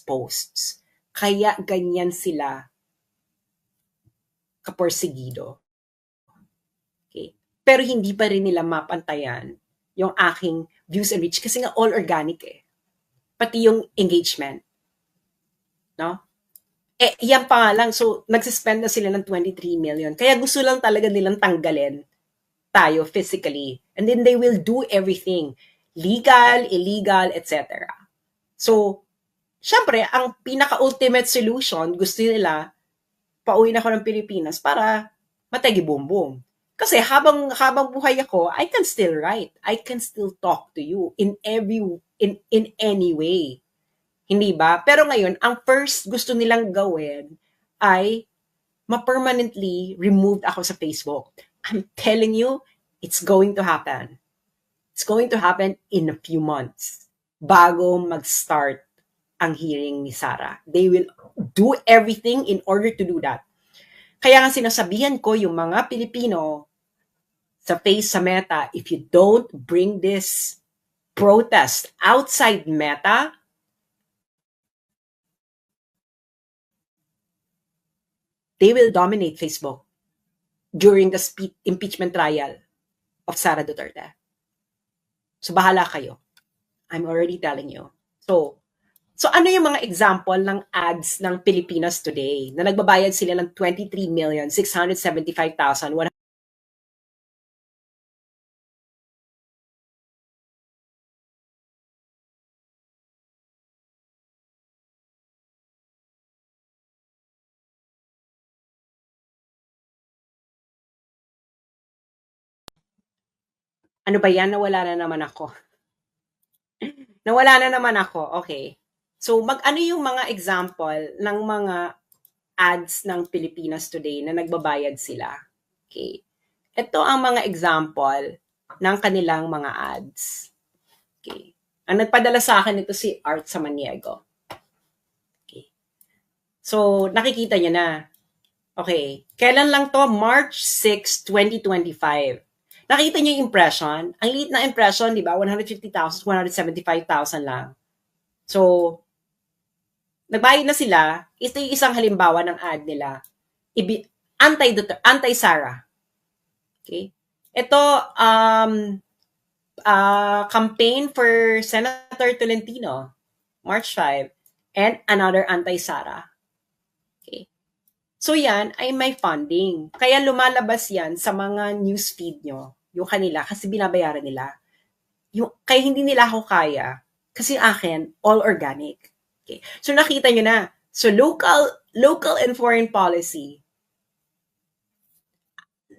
posts. Kaya ganyan sila kaporsigido. Okay. pero hindi pa rin nila mapantayan yung aking views and reach kasi nga all organic eh. Pati yung engagement, no? Yan pa nga lang. So, nagsispend na sila ng 23 million. Kaya gusto lang talaga nilang tanggalin tayo physically. And then they will do everything. Legal, illegal, etc. So, syempre, ang pinaka-ultimate solution, gusto nila, pauwi na ako ng Pilipinas para matagi boom boom. Kasi habang buhay ako, I can still write. I can still talk to you in any way. Hindi ba? Pero ngayon, ang first gusto nilang gawin ay ma-permanently removed ako sa Facebook. I'm telling you, it's going to happen. It's going to happen in a few months bago mag-start ang hearing ni Sarah. They will do everything in order to do that. Kaya nga sinasabihan ko yung mga Pilipino sa Meta, if you don't bring this protest outside Meta, they will dominate Facebook during the impeachment trial of Sara Duterte. So bahala kayo. I'm already telling you. So ano yung mga example ng ads ng Pilipinas Today na nagbabayad sila ng 23,675,000. Ano ba yan? Nawala na naman ako. Nawala na naman ako. Okay. So ano yung mga example ng mga ads ng Pilipinas Today na nagbabayad sila? Okay. Ito ang mga example ng kanilang mga ads. Okay. Ang nagpadala sa akin ito si Art Samaniego. Okay. So, nakikita niya na. Okay. Kailan lang to? March 6, 2025. Nakita niyo yung impression? Ang liit na impression, di ba? 150,000, 175,000 lang. So, nagbayad na sila. Ito yung isang halimbawa ng ad nila. Anti-Sara. Okay? Ito, campaign for Senator Tolentino, March 5, and another anti-Sara. Okay? So yan ay may funding. Kaya lumalabas yan sa mga newsfeed nyo, yung kanila, kasi binabayaran nila. Kaya hindi nila ako kaya, kasi akin, all organic. Okay. So nakita nyo na. So local and foreign policy,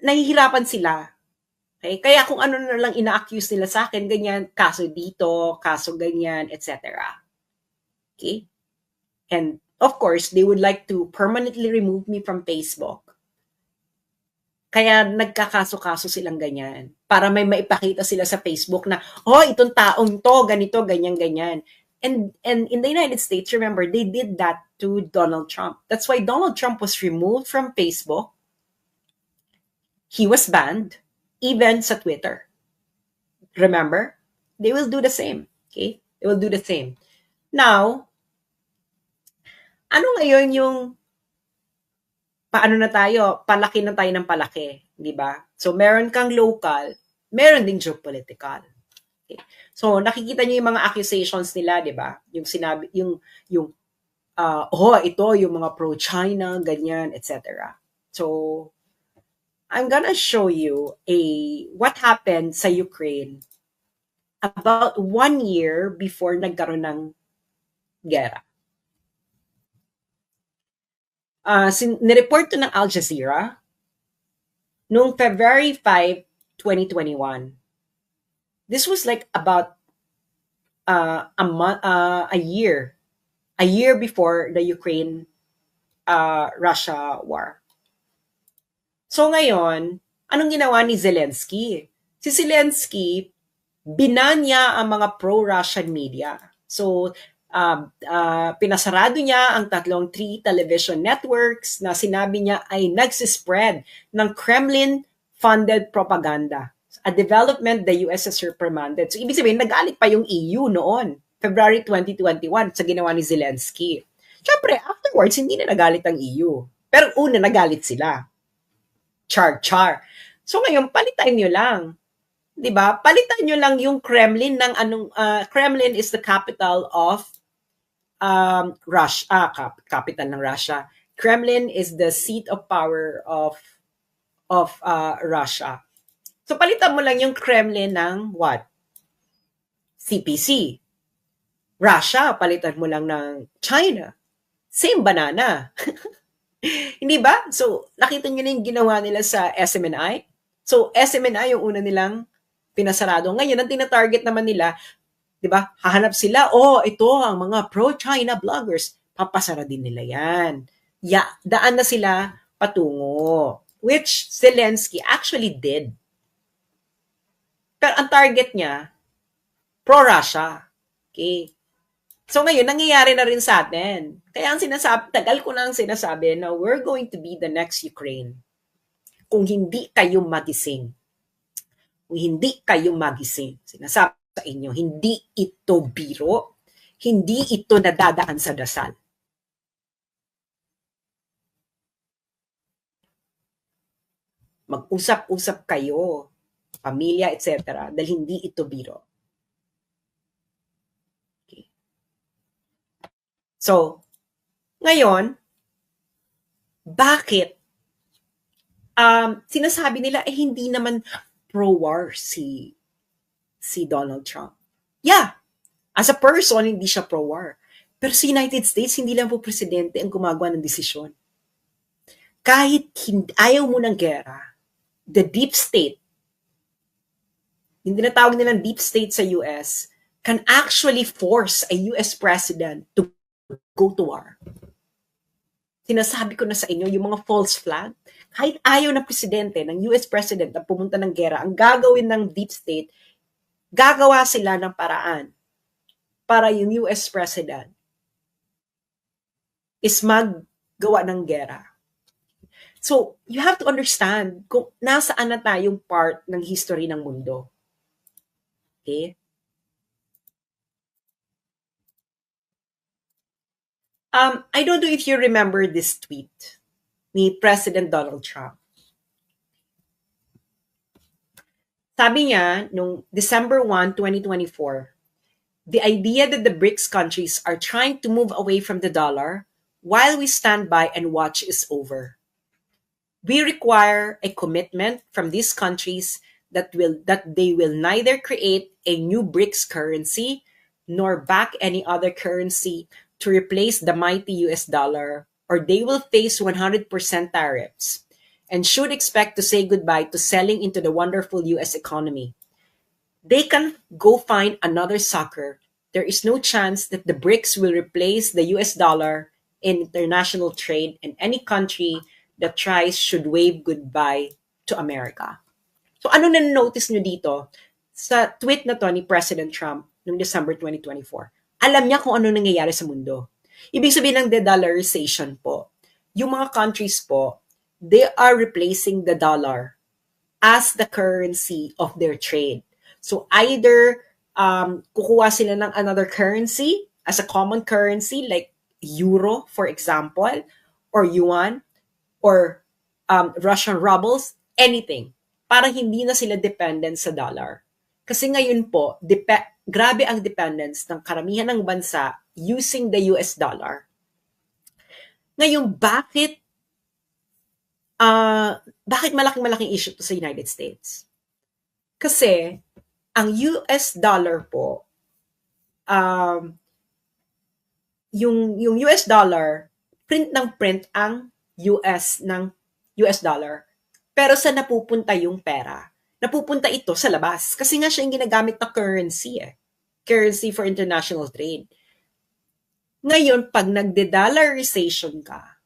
nahihirapan sila. Okay? Kaya kung ano na lang ina-accuse nila sa akin, ganyan, kaso dito, kaso ganyan, etc. Okay? And of course, they would like to permanently remove me from Facebook. Kaya nagkakaso-kaso silang ganyan. Para may maipakita sila sa Facebook na, oh, itong taong to, ganito, ganyan-ganyan. And in the United States, remember, they did that to Donald Trump. That's why Donald Trump was removed from Facebook. He was banned, even sa Twitter. Remember? They will do the same. Okay? They will do the same. Now, ano ngayon yung paano na tayo? Palaki na tayo ng palaki, di ba? So, meron kang local, meron ding geopolitical. Okay. So, nakikita niyo yung mga accusations nila, di ba? Yung sinabi, ito, yung mga pro-China, ganyan, etc. So, I'm gonna show you what happened sa Ukraine about 1 year before nagkaroon ng gera. Nireport to ng Al Jazeera noong February 5, 2021. This was like about a year before the Ukraine-Russia war. So ngayon, anong ginawa ni Zelensky? Si Zelensky, binan niya ang mga pro-Russian media. So, pinasarado niya ang 3 television networks na sinabi niya ay nagsispread ng Kremlin-funded propaganda. A development the US has reprimanded. So, ibig sabihin, nagalit pa yung EU noon, February 2021, sa ginawa ni Zelensky. Siyempre, afterwards, hindi na nagalit ang EU. Pero una, nagalit sila. Char. So ngayon, palitan nyo lang. 'Di ba? Palitan nyo lang yung Kremlin ng Kremlin is the capital of Russia, capital ng Russia. Kremlin is the seat of power of Russia. So palitan mo lang yung Kremlin ng what? CPC. Russia, palitan mo lang ng China. Same banana. Hindi ba? So, nakita nyo na yung ginawa nila sa SMNI? So, SMNI yung una nilang pinasarado. Ngayon, ang tina-target naman nila, di ba? Hahanap sila, ito ang mga pro-China bloggers. Papasara din nila yan. Daan na sila patungo. Which Zelensky actually did. Pero ang target niya, pro-Russia. Okay? So ngayon, nangyayari na rin sa atin. Kaya ang sinasabi, tagal ko na ang sinasabi na we're going to be the next Ukraine. Kung hindi kayo magising. Kung hindi kayo magising. Sinasabi sa inyo, hindi ito biro. Hindi ito nadadaan sa dasal. Mag-usap-usap kayo, pamilya, etc. Dahil hindi ito biro. So, ngayon, bakit sinasabi nila hindi naman pro-war si Donald Trump? Yeah, as a person, hindi siya pro-war. Pero sa United States, hindi lang po presidente ang gumagawa ng desisyon. Kahit ayaw mo ng gera, the deep state, yung tinatawag nilang deep state sa US, can actually force a US president to go to war. Sinasabi ko na sa inyo, yung mga false flag, kahit ayaw ng presidente, ng US president na pumunta ng gera, ang gagawin ng deep state, gagawa sila ng paraan para yung US president is maggawa ng gera. So, you have to understand kung nasaan na tayong part ng history ng mundo. Okay? I don't know if you remember this tweet ni President Donald Trump. Sabi niya, nung December 1, 2024, the idea that the BRICS countries are trying to move away from the dollar while we stand by and watch is over. We require a commitment from these countries that they will neither create a new BRICS currency nor back any other currency to replace the mighty US dollar, or they will face 100% tariffs and should expect to say goodbye to selling into the wonderful US economy. They can go find another sucker. There is no chance that the BRICS will replace the US dollar in international trade, and any country that tries should wave goodbye to America. So ano na-notice nyo dito sa tweet na to ni President Trump noong December 2024? Alam niya kung ano nangyayari sa mundo. Ibig sabihin ng de-dollarization po, yung mga countries po, they are replacing the dollar as the currency of their trade. So either kukuha sila ng another currency as a common currency like euro, for example, or yuan, or Russian rubles, anything. Parang hindi na sila dependent sa dollar. Kasi ngayon po, grabe ang dependence ng karamihan ng bansa using the US dollar. Ngayon, bakit malaking issue to sa United States? Kasi, ang US dollar po, yung US dollar, print ang US dollar. Pero sa napupunta yung pera? Napupunta ito sa labas. Kasi nga siya yung ginagamit na currency Currency for international trade. Ngayon, pag nagde-dollarization ka,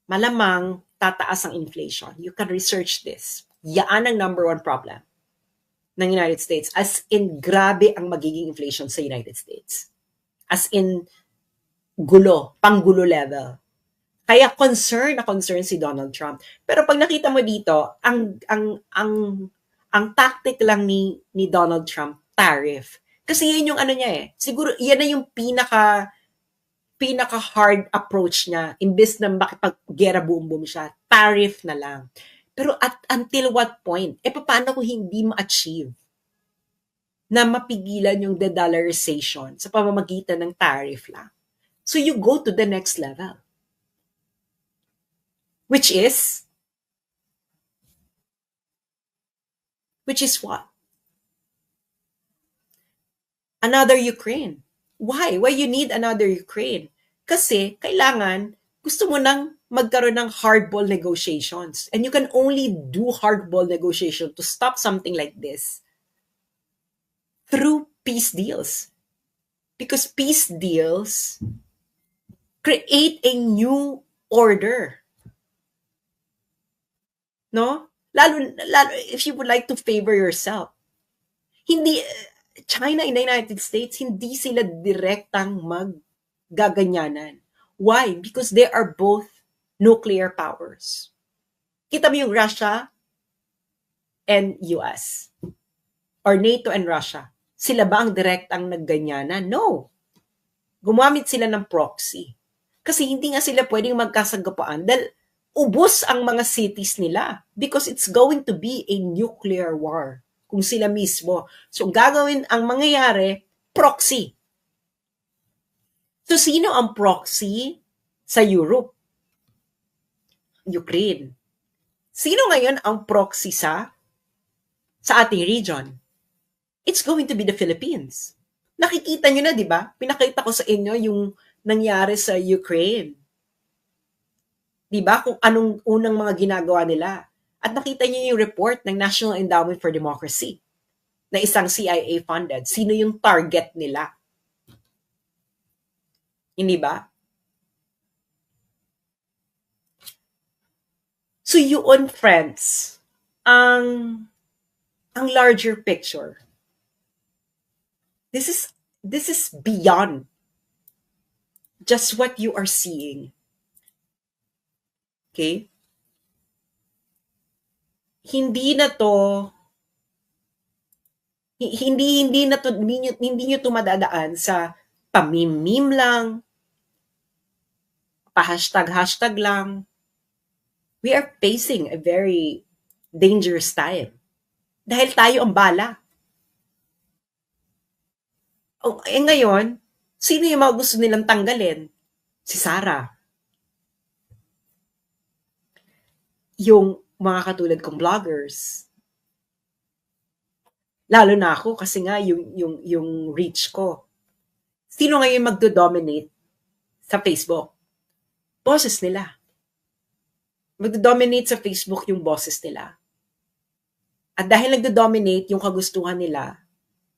malamang tataas ang inflation. You can research this. Yan ang number one problem ng United States. As in, grabe ang magiging inflation sa United States. As in, panggulo level. Kaya concern si Donald Trump. Pero pag nakita mo dito, ang tactic lang ni Donald Trump, tariff. Kasi yun yung ano niya Siguro yan na yung pinaka hard approach niya imbes na makipag-gera boom siya. Tariff na lang. Pero until what point? Paano kung hindi ma-achieve na mapigilan yung de-dollarization sa pamamagitan ng tariff lang? So you go to the next level. Which is what? Another Ukraine. Why? Why you need another Ukraine? Kasi kailangan, gusto mo nang magkaroon ng hardball negotiations. And you can only do hardball negotiation to stop something like this through peace deals. Because peace deals create a new order. No? Lalo if you would like to favor yourself. Hindi, China and the United States, hindi sila direktang maggaganyanan. Why? Because they are both nuclear powers. Kita mo yung Russia and US. Or NATO and Russia. Sila ba ang direktang nagganyanan? No. Gumamit sila ng proxy. Kasi hindi nga sila pwedeng magkasagapaan dahil ubos ang mga cities nila because it's going to be a nuclear war kung sila mismo. So gagawin ang mangyayari, proxy. So sino ang proxy sa Europe? Ukraine. Sino ngayon ang proxy sa ating region? It's going to be the Philippines. Nakikita nyo na, di ba? Pinakita ko sa inyo yung nangyari sa Ukraine. Di ba? Kung anong unang mga ginagawa nila. At nakita niyo yung report ng National Endowment for Democracy na isang CIA funded. Sino yung target nila? Hindi ba? So yun, friends, ang larger picture. This is beyond just what you are seeing. Okay? Hindi niyo to madadaan sa pamimim lang, pa-hashtag lang. We are facing a very dangerous time. Dahil tayo ang bala. Ngayon, sino yung mga gusto nilang tanggalin? Si Sara. Yung mga katulad kong vloggers. Lalo na ako kasi nga yung reach ko. Sino ngayon magdo-dominate sa Facebook? Boses nila. Magdo-dominate sa Facebook yung boses nila. At dahil nagdo-dominate yung kagustuhan nila,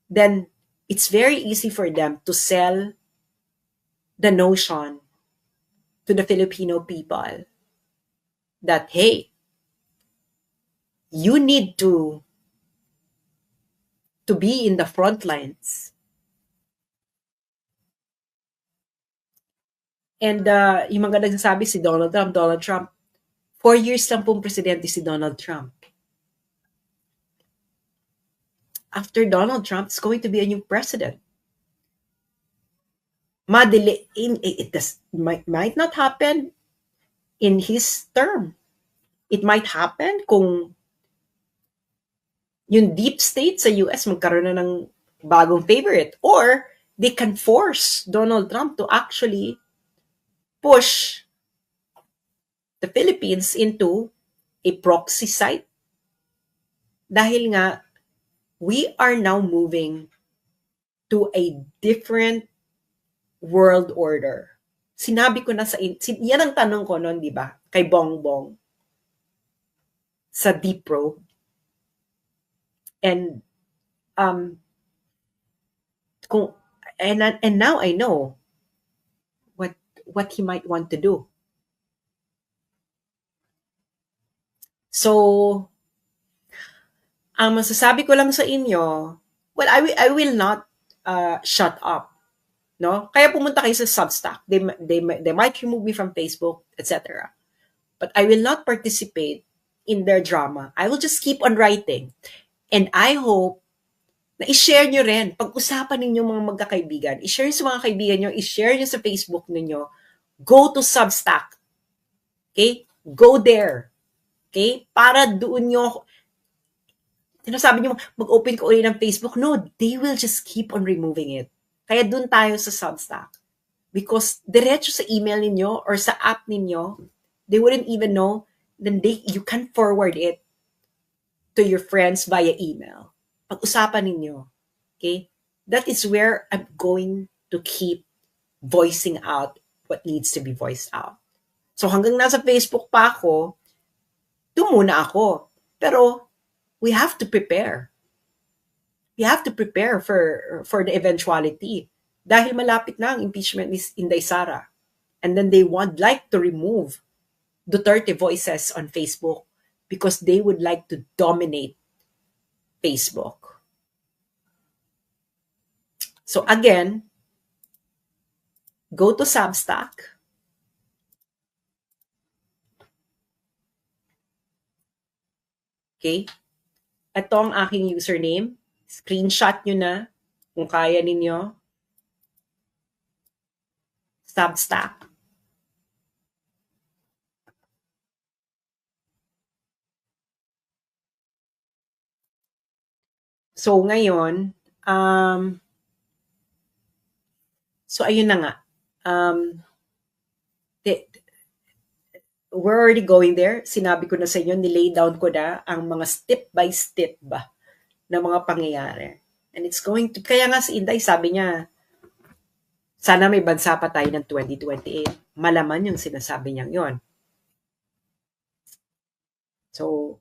then it's very easy for them to sell the notion to the Filipino people that, hey, you need to be in the front lines. And yung mga nagsasabi si Donald Trump, 4 years lang pong presidente si Donald Trump. After Donald Trump, it's going to be a new president. It might not happen in his term. It might happen kung yung deep state sa US magkaroon na ng bagong favorite, or they can force Donald Trump to actually push the Philippines into a proxy site. Dahil nga, we are now moving to a different world order. Sinabi ko na yan ang tanong ko noon, di ba? Kay Bongbong sa Deep Probe. And and now I know what he might want to do. So, ang masasabi ko lang sa inyo, well, I will not shut up. No? Kaya pumunta kayo sa Substack. They might remove me from Facebook, etc. But I will not participate in their drama. I will just keep on writing. And I hope na i-share nyo rin. Pag-usapan ninyo mga magkakaibigan. I-share sa mga kaibigan nyo. I-share nyo sa Facebook ninyo. Go to Substack. Okay? Go there. Okay? Para doon nyo, sinasabi nyo, mag-open ko ulit ng Facebook. No, they will just keep on removing it. Kaya doon tayo sa Substack. Because diretso sa email ninyo or sa app ninyo, they wouldn't even know, then you can forward it to your friends via email. Pag-usapan ninyo. Okay? That is where I'm going to keep voicing out what needs to be voiced out. So hanggang nasa Facebook pa ako, doon muna ako. Pero we have to prepare. We have to prepare for the eventuality. Dahil malapit na ang impeachment ni Inday Sara. And then they would like to remove Duterte voices on Facebook because they would like to dominate Facebook. So again, go to Substack. Okay? Ito ang aking username. Screenshot nyo na kung kaya ninyo. Substack. So ngayon, so ayun na nga. We're already going there. Sinabi ko na sa inyo, nilay down ko na ang mga step by step ba na mga pangyayari. And it's going to, kaya nga si Inday, sabi niya, sana may bansa pa tayo ng 2028. Malaman yung sinasabi niyang yon. So,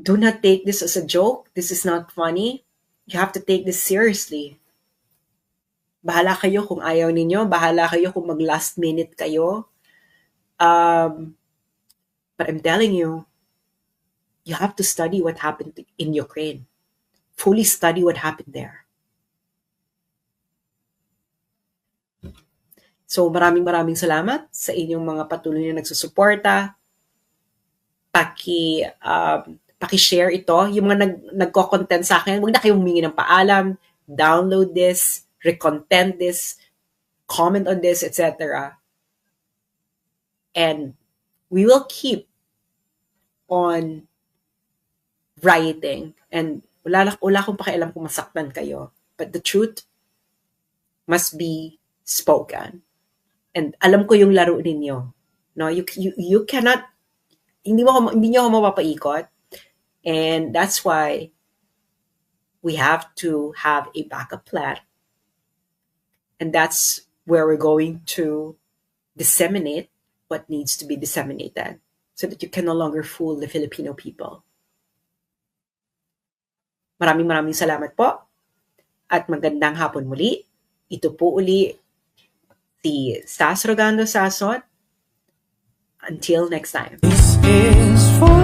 do not take this as a joke. This is not funny. You have to take this seriously. Bahala kayo kung ayaw ninyo. Bahala kayo kung mag-last minute kayo. But I'm telling you, you have to study what happened in Ukraine. Fully study what happened there. So maraming salamat sa inyong mga patuloy na nagsusuporta. Paki-share ito. Yung mga nagko-content sa akin, huwag na kayong humingi ng paalam. Download this, recontent this, comment on this, etc. And we will keep on writing. And wala akong pakialam kung masaktan kayo. But the truth must be spoken. And alam ko yung laro ninyo. No, you cannot, hindi niyo ako mapapaikot. And that's why we have to have a backup plan. And that's where we're going to disseminate what needs to be disseminated so that you can no longer fool the Filipino people. Maraming salamat po at magandang hapon muli. Ito po uli si Sas Rogando Sasot. Until next time. This is for